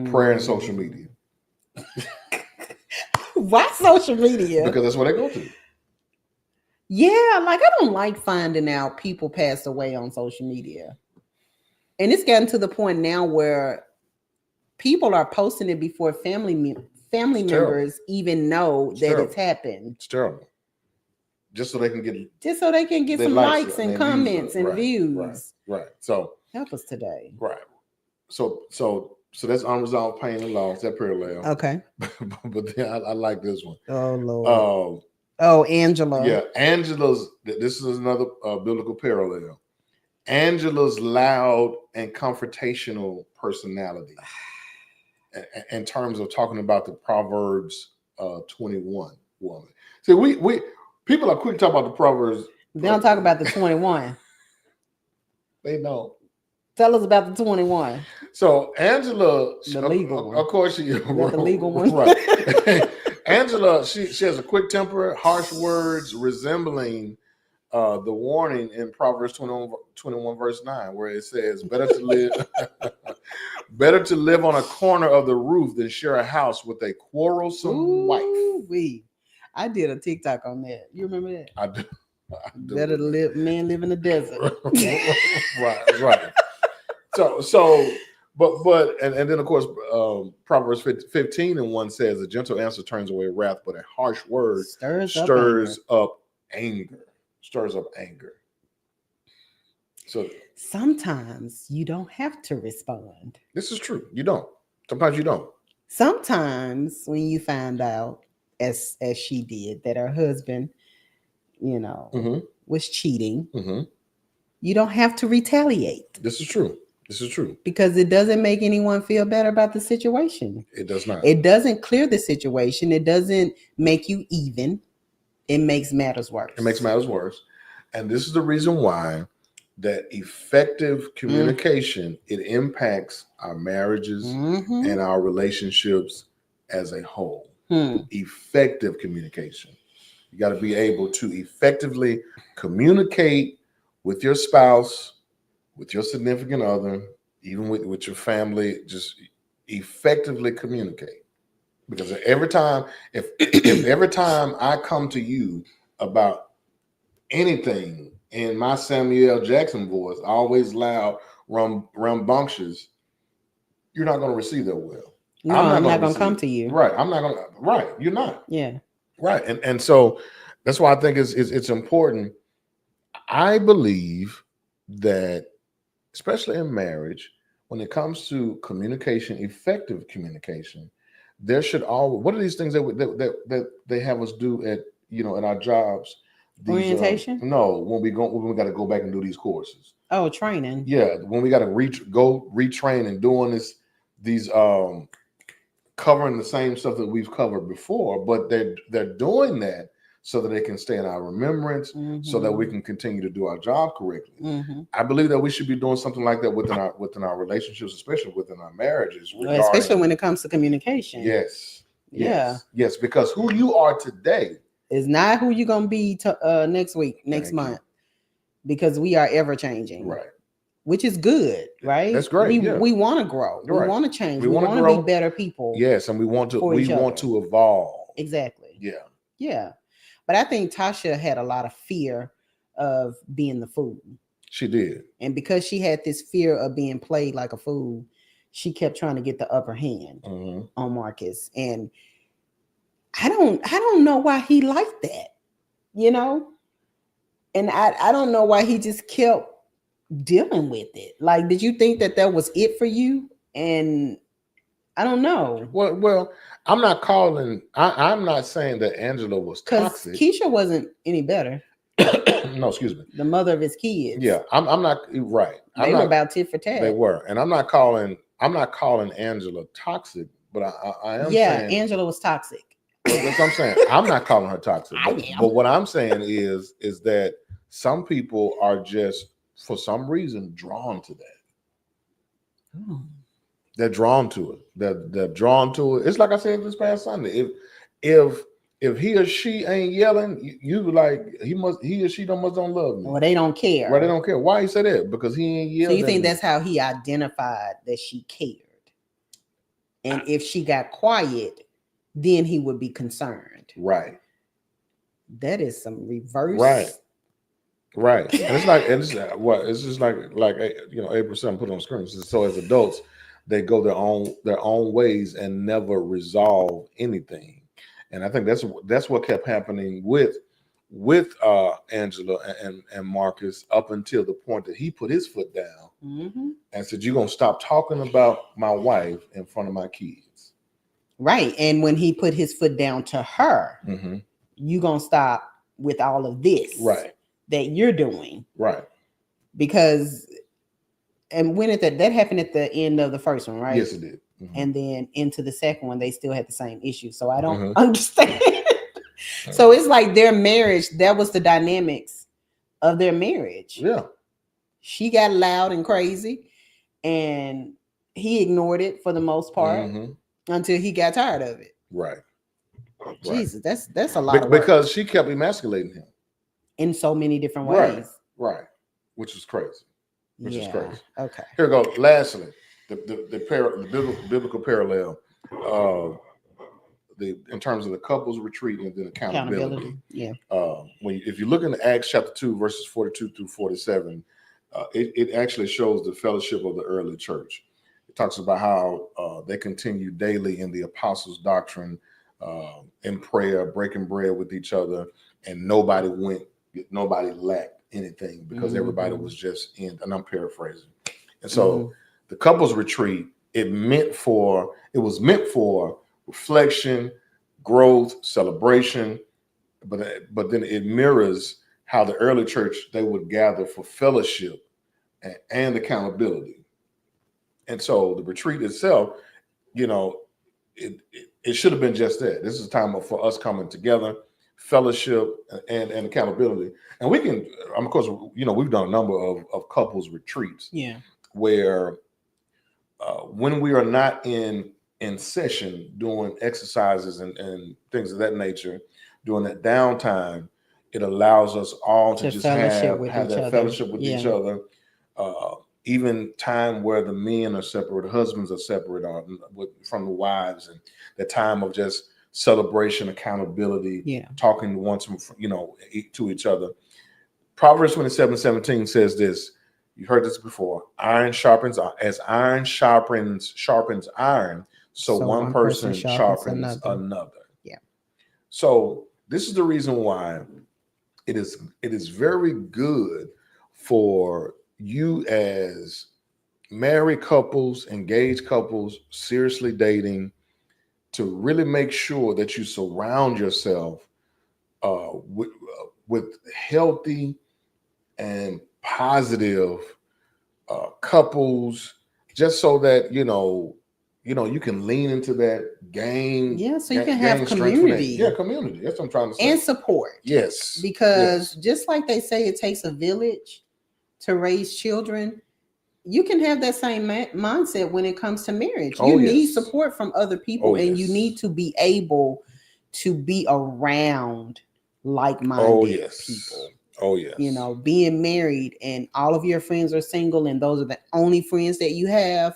Prayer and social media. Why social media? Because that's what they go to. Yeah, like I don't like finding out people passed away on social media. And it's gotten to the point now where people are posting it before family members even know that it's happened. It's terrible. Just so they can get some likes and comments and views. Right. So help us today. Right. So that's unresolved pain and loss, that parallel. Okay. But then I like this one. Oh Lord. Angela. Yeah, Angela's. This is another biblical parallel. Angela's loud and confrontational personality in terms of talking about the Proverbs 21 woman. See, we people are quick to talk about the Proverbs. They don't talk about the 21. They don't. Tell us about the 21. So Angela, The legal one. of course, she Not the legal one. Right. Angela, she has a quick temper, harsh words, resembling the warning in Proverbs 21 verse 9, where it says, "Better to live, better to live on a corner of the roof than share a house with a quarrelsome wife." I did a TikTok on that. You remember that? I do. Better live in the desert. right. But then of course Proverbs 15 and 1 says, "A gentle answer turns away wrath, but a harsh word stirs up anger." Stirs up anger. So sometimes you don't have to respond. This is true. You don't. Sometimes you don't. Sometimes when you find out, as she did, that her husband, was cheating, you don't have to retaliate. This is true. This is true. Because it doesn't make anyone feel better about the situation. It does not. It doesn't clear the situation. It doesn't make you even. It makes matters worse. It makes matters worse. And this is the reason why that effective communication, it impacts our marriages and our relationships as a whole. Effective communication. You got to be able to effectively communicate with your spouse, with your significant other, even with your family. Just effectively communicate. Because every time, if every time I come to you about anything in my Samuel Jackson voice, always loud, rambunctious, you're not going to receive that well. No, I'm not going to come to you. Right. I'm not going to. Right. You're not. Yeah. Right. And so that's why I think it's important. I believe that, especially in marriage, when it comes to communication, effective communication, there should always, what are these things that they have us do at our jobs? Orientation? No, when we got to go back and do these courses. Oh, training. Yeah, when we got to retrain and doing these covering the same stuff that we've covered before, but they're doing that so that they can stay in our remembrance, so that we can continue to do our job correctly. I believe that we should be doing something like that within our relationships, especially within our marriages. Especially when it comes to communication. Yes. Yes, because who you are today is not who you're gonna be next week, next month, because we are ever changing. Right. Which is good, right? That's great. We want to grow. Right. We want to change. We want to be better people. Yes, and we want to evolve. Exactly. Yeah. Yeah. But I think Tasha had a lot of fear of being the fool. She did. And because she had this fear of being played like a fool, she kept trying to get the upper hand on Marcus. And I don't know why he liked that, And I don't know why he just kept dealing with it. Like, did you think that was it for you? And I don't know. Well, I'm not saying that Angela was toxic. Keisha wasn't any better. No, excuse me. The mother of his kids. Yeah, I'm not right. They were about tit for tat. They were, and I'm not calling Angela toxic, but I am. Yeah, saying, Angela was toxic. That's what I'm saying. I'm not calling her toxic, but what I'm saying is that some people are just, for some reason, drawn to that. They're drawn to it. They're drawn to it. It's like I said this past Sunday. If he or she ain't yelling, you like he or she don't love me. Well, they don't care. Well, they don't care. Why you say that? Because he ain't yelling. So you think that's how he identified that she cared? And if she got quiet, then he would be concerned. Right. That is some reverse. Right. And it's just like April 7 put on screen. So as adults, they go their own ways and never resolve anything. And I think that's what kept happening with Angela and Marcus up until the point that he put his foot down and said, "You're gonna stop talking about my wife in front of my kids." Right. And when he put his foot down to her, you're gonna stop with all of this. Right. That you're doing. Right. because and when that happened at the end of the first one, right? Yes, it did. And then into the second one, they still had the same issue. So I don't Mhm. understand. So it's like their marriage, that was the dynamics of their marriage. Yeah. She got loud and crazy, and he ignored it for the most part until he got tired of it. Right. Jesus, that's a lot of work because she kept emasculating him in so many different Right. ways. Right. Which is crazy. Which is crazy. Okay. Here we go. Lastly, the biblical parallel, in terms of the couples retreat and then accountability. Yeah. If you look in Acts chapter 2, verses 42 through 47, it actually shows the fellowship of the early church. It talks about how they continued daily in the apostles' doctrine, in prayer, breaking bread with each other, and nobody lacked anything because everybody was just in, and I'm paraphrasing. And so the couples retreat, it was meant for reflection, growth, celebration, but then it mirrors how the early church, they would gather for fellowship and accountability. And so the retreat itself, it should have been just that. This is a time for us coming together, fellowship and accountability. And we can, of course, we've done a number of couples retreats. Yeah. Where when we are not in session doing exercises and things of that nature, during that downtime, it allows us all to just have that fellowship with each other. Even time where the men are separate, husbands are separate from the wives, and the time of just celebration, accountability, talking to each other. Proverbs 27:17 says this. You heard this before. Iron sharpens iron. So one person sharpens another. Yeah. So this is the reason why it is very good for you as married couples, engaged couples, seriously dating, to really make sure that you surround yourself with healthy and positive couples, just so that you can lean into that gain. Yeah, so you can have community. Yeah, community. That's what I'm trying to say. And support. Yes. Because just like they say, it takes a village to raise children. You can have that same mindset when it comes to marriage. You need support from other people, and you need to be able to be around like-minded people. Oh, yes. Being married and all of your friends are single and those are the only friends that you have.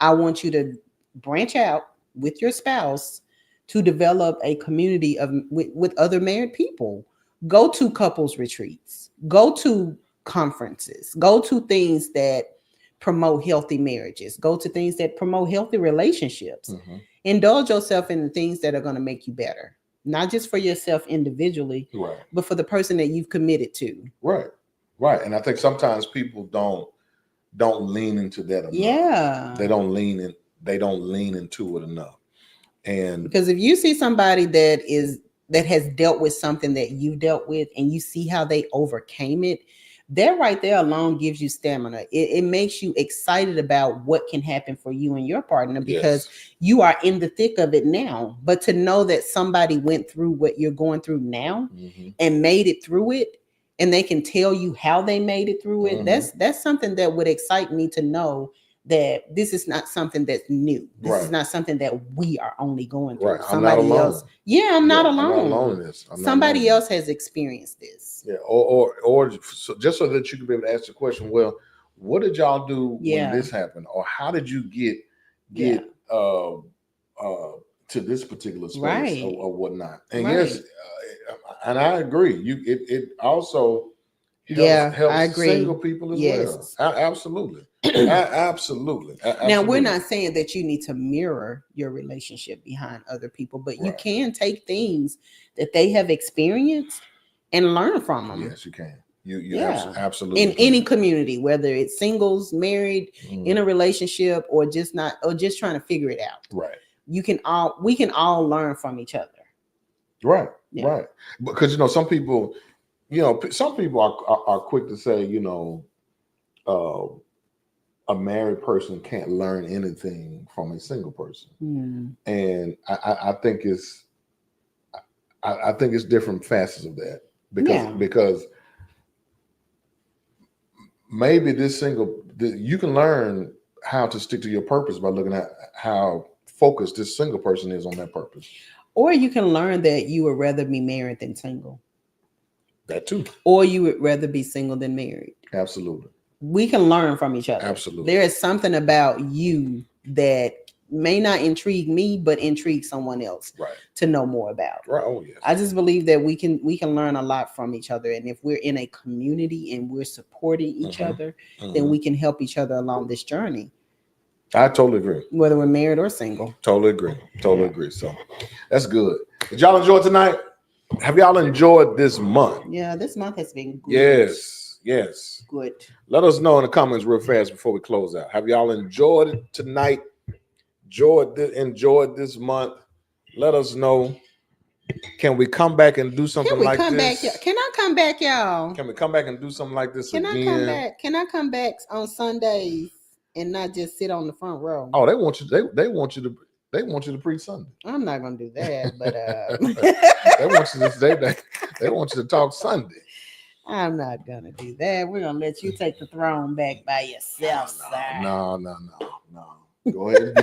I want you to branch out with your spouse to develop a community with other married people. Go to couples retreats, go to conferences, go to things that promote healthy marriages, go to things that promote healthy relationships. Indulge yourself in the things that are going to make you better. Not just for yourself individually, but for the person that you've committed to. Right. And I think sometimes people don't lean into that enough. Yeah. They don't lean into it enough. And because if you see somebody that has dealt with something that you dealt with, and you see how they overcame it, that right there alone gives you stamina. It makes you excited about what can happen for you and your partner, because you are in the thick of it now. But to know that somebody went through what you're going through now and made it through it, and they can tell you how they made it through it, that's something that would excite me, to know that this is not something that's new. This is not something that we are only going through. Somebody else. Yeah, I'm not alone. I'm not alone in this. Somebody else has experienced this. Yeah, or just so that you can be able to ask the question, well, what did y'all do when this happened, or how did you get to this particular space or whatnot? And yes, and I agree. It also helps single people as well. Absolutely. Absolutely. Now, we're not saying that you need to mirror your relationship behind other people, but you can take things that they have experienced and learn from them. Yes, you can. You absolutely in any community, whether it's singles, married, in a relationship, or just trying to figure it out. Right. We can all learn from each other. Right. Yeah. Right. Because some people are quick to say, a married person can't learn anything from a single person, and I think I think it's different facets of that because maybe you can learn how to stick to your purpose by looking at how focused this single person is on that purpose. Or you can learn that you would rather be married than single. That too. Or you would rather be single than married. Absolutely. We can learn from each other. Absolutely. There is something about you that may not intrigue me, but intrigue someone else to know more about. Right. Oh, yes. I just believe that we can learn a lot from each other. And if we're in a community and we're supporting each other, then we can help each other along this journey. I totally agree. Whether we're married or single. Totally agree. Totally agree. So that's good. Did y'all enjoy tonight? Have y'all enjoyed this month? Yeah, this month has been good. Yes. Good. Let us know in the comments real fast before we close out. Have y'all enjoyed it tonight? Enjoyed this month? Let us know. Can we come back and do something like this? Can I come back, y'all? Can we come back and do something like this again? I come back? Can I come back on Sundays and not just sit on the front row? Oh, they want you. They want you to preach Sunday. I'm not gonna do that, but they want you to talk Sunday. I'm not gonna do that. We're gonna let you take the throne back by yourself, sir. No. Go ahead and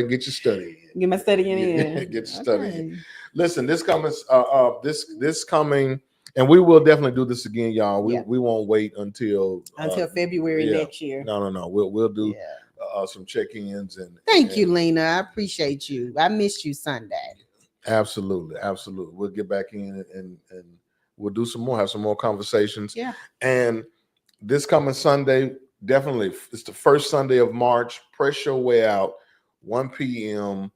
get your study in. Get my study in. Get your study in. Listen, this coming, and we will definitely do this again, y'all. We won't wait until February next year. No. We'll do some check-ins and. Thank you, Lena. I appreciate you. I missed you Sunday. Absolutely. We'll get back in and we'll do some more, have some more conversations. Yeah. And this coming Sunday, definitely, it's the first Sunday of March. Press your way out, 1 p.m.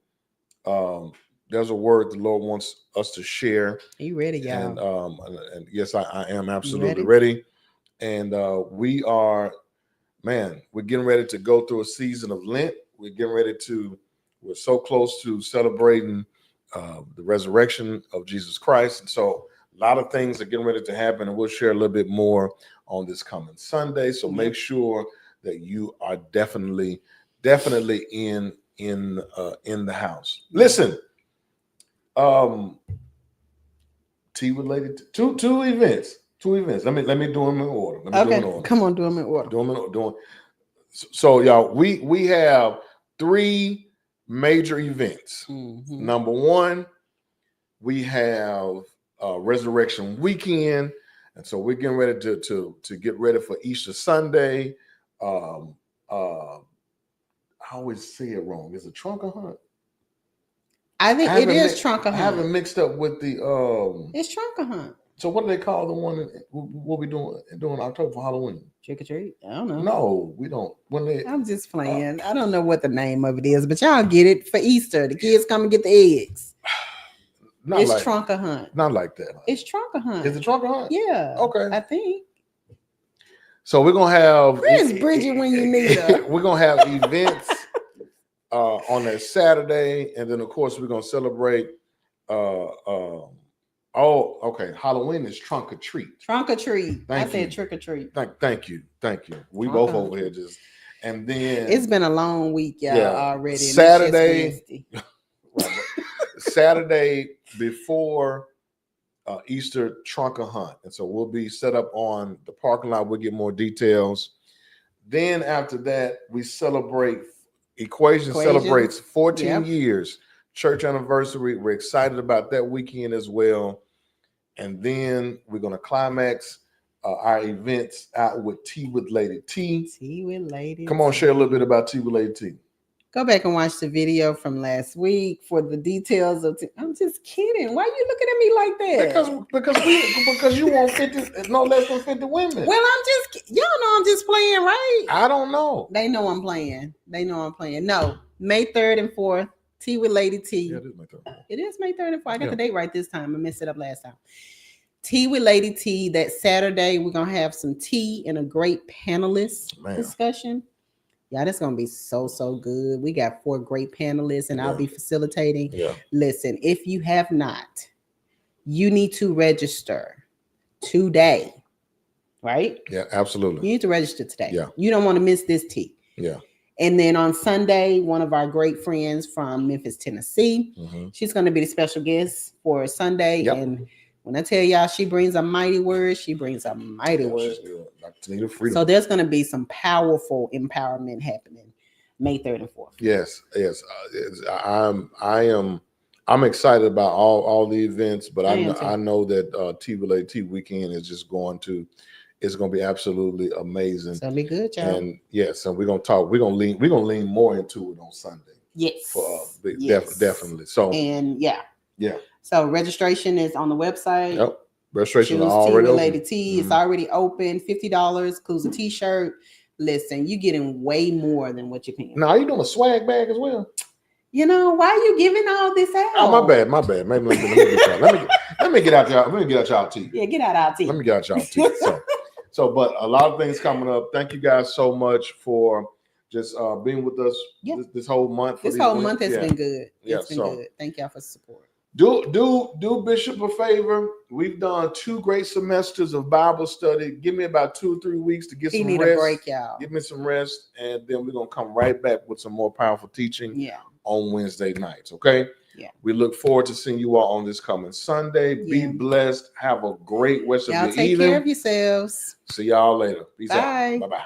There's a word the Lord wants us to share. Are you ready, y'all? And yes, I am absolutely ready. And we're getting ready to go through a season of Lent. We're so close to celebrating the resurrection of Jesus Christ. And so a lot of things are getting ready to happen, and we'll share a little bit more on this coming Sunday. So make sure that you are definitely in the house. Listen, tea related to two events. Let me do them in order. Come on, do them in order. So y'all, we have 3 major events. Number 1, we have Resurrection Weekend, and so we're getting ready to get ready for Easter Sunday. I always say it wrong. Is it Trunker Hunt? I think it is Trunker Hunt. I haven't mixed up with the It's Trunker Hunt. So what do they call the one that we'll be doing October for Halloween? Trick or treat? I don't know. No, we don't. I'm just playing. I don't know what the name of it is, but y'all get it for Easter. The kids come and get the eggs. It's Trunker Hunt. Not like that. It's Trunker Hunt. Is it Trunker Hunt? Yeah. Okay. I think. So we're gonna have. Where's Bridget when you need her? We're gonna have events on that Saturday, and then of course we're gonna celebrate. Halloween is Trunk or Treat. Trunk or Treat. I said trick or treat. Thank you. We both over here just, and then it's been a long week, y'all, already. Saturday. Saturday before Easter, Trunker Hunt, and so we'll be set up on the parking lot. We'll get more details. Then after that, we celebrate. Equation celebrates 14 years church anniversary. We're excited about that weekend as well. And then we're going to climax our events out with Tea with Lady T. Tea with Lady. Come on, share a little bit about Tea with Lady T. Go back and watch the video from last week for the details of. I'm just kidding. Why are you looking at me like that? Because you want 50, no less than 50 women. Well, y'all know I'm just playing, right? I don't know. They know I'm playing. No, May 3rd and 4th. Tea with Lady T. Yeah, it is May 3rd. It is May 3rd and 4th. I got the date right this time. I messed it up last time. Tea with Lady T. That Saturday, we're gonna have some tea and a great panelist discussion. Yeah, that's gonna be so good. We got 4 great panelists, and I'll be facilitating. Yeah. Listen, if you have not, you need to register today right? Yeah, You absolutely. need to register today. Yeah. You don't want to miss this tea. Yeah. And then on Sunday, one of our great friends from Memphis, Tennessee, she's going to be the special guest for Sunday. Yep. And when I tell y'all she brings a mighty word, she brings a mighty word. So there's going to be some powerful empowerment happening May 3rd and 4th. Yes. I'm excited about all the events, but I know that Tea weekend is just it's going to be absolutely amazing. It's going to be good, y'all. And yes, and we're going to lean more into it on Sunday. Yes. Definitely. So, and yeah. So registration is on the website. Yep. Registration is already related open. Tea. It's already open. $50 includes a t-shirt. Listen, you're getting way more than what you're paying. Now, are you doing a swag bag as well? You know, why are you giving all this out? Oh, my bad. Maybe let me get out y'all. Let me get out y'all tea. Yeah, get out our tea. Let me get out y'all tea. So, but a lot of things coming up. Thank you guys so much for just being with us this whole month. This whole month has been good. Yeah, it's been good. Thank y'all for support. Do Bishop a favor. We've done 2 great semesters of Bible study. Give me about 2 or 3 weeks to get some rest. Need a break, y'all. Give me some rest, and then we're gonna come right back with some more powerful teaching on Wednesday nights. Okay. Yeah. We look forward to seeing you all on this coming Sunday. Be blessed. Have a great rest of your evening. Take care of yourselves. See y'all later. Peace out. Bye. Bye-bye.